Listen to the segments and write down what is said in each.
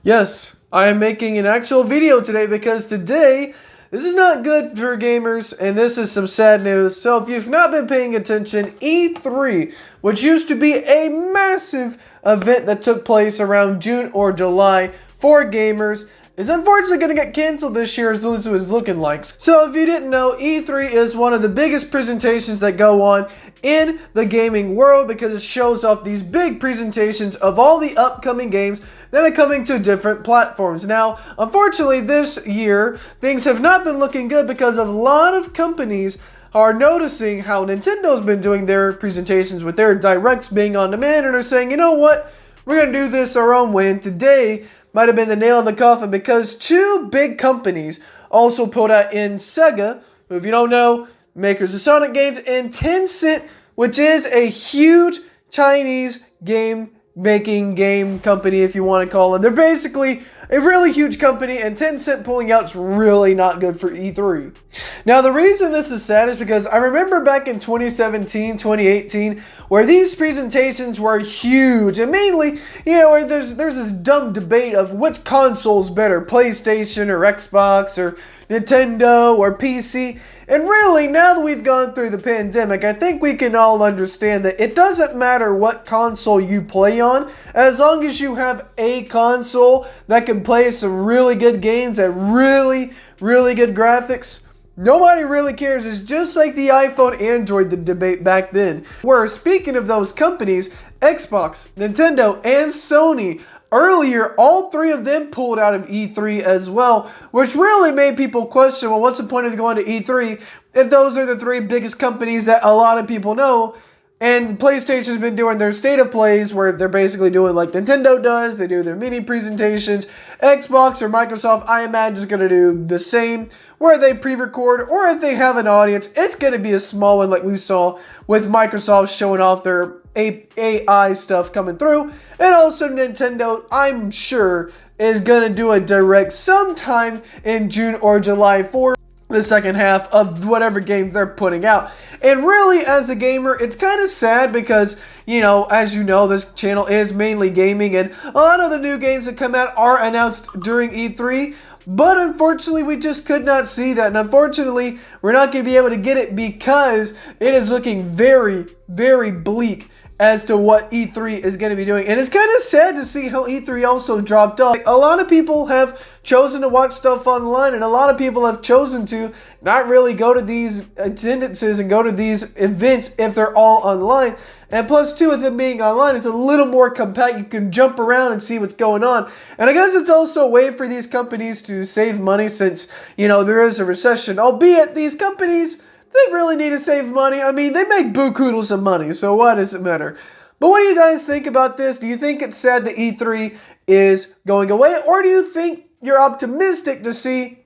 Yes, I am making an actual video today because today, this is not good for gamers and this is some sad news. So if you've not been paying attention, E3, which used to be a massive event that took place around June or July for gamers, is unfortunately going to get canceled this year as this is looking like. So if you didn't know, E3 is one of the biggest presentations that go on in the gaming world because it shows off these big presentations of all the upcoming games that are coming to different platforms. Now, unfortunately this year, things have not been looking good because a lot of companies are noticing how Nintendo's been doing their presentations with their directs being on demand, and are saying, you know what, we're going to do this our own way. And today might have been the nail in the coffin because two big companies also pulled out in Sega, who, if you don't know, makers of Sonic games, and Tencent, which is a huge Chinese game company, if you want to call it. They're basically a really huge company, and Tencent pulling out is really not good for E3. Now, the reason this is sad is because I remember back in 2017, 2018, where these presentations were huge, and mainly, where there's this dumb debate of which console's better, PlayStation or Xbox or Nintendo or PC. And really, now that we've gone through the pandemic, I think we can all understand that it doesn't matter what console you play on, as long as you have a console that can play some really good games at really, really good graphics. Nobody really cares. It's just like the iPhone Android the debate back then. Where, speaking of those companies, Xbox, Nintendo, and Sony, earlier, all three of them pulled out of E3 as well, which really made people question, well, what's the point of going to E3 if those are the three biggest companies that a lot of people know? And PlayStation's been doing their state of plays where they're basically doing like Nintendo does. They do their mini presentations. Xbox or Microsoft, I imagine, is going to do the same, where they pre-record, or if they have an audience, it's going to be a small one like we saw with Microsoft showing off their AI stuff coming through. And also Nintendo, I'm sure, is going to do a direct sometime in June or July for the second half of whatever games they're putting out. And really, as a gamer, it's kind of sad because, as you know, this channel is mainly gaming, and a lot of the new games that come out are announced during E3. But unfortunately, we just could not see that. And unfortunately, we're not going to be able to get it because it is looking very, very bleak as to what E3 is going to be doing. And it's kind of sad to see how E3 also dropped off. A lot of people have chosen to watch stuff online, and a lot of people have chosen to not really go to these attendances and go to these events if they're all online. And plus, too, with them being online, it's a little more compact. You can jump around and see what's going on. And I guess it's also a way for these companies to save money since, there is a recession. Albeit, these companies, they really need to save money. I mean, they make buku-doodles of money, so why does it matter? But what do you guys think about this? Do you think it's sad that E3 is going away? Or do you think you're optimistic to see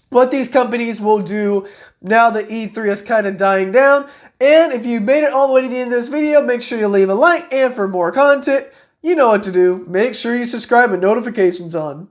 what these companies will do now that E3 is kind of dying down? And if you made it all the way to the end of this video, make sure you leave a like. And for more content, you know what to do. Make sure you subscribe with notifications on.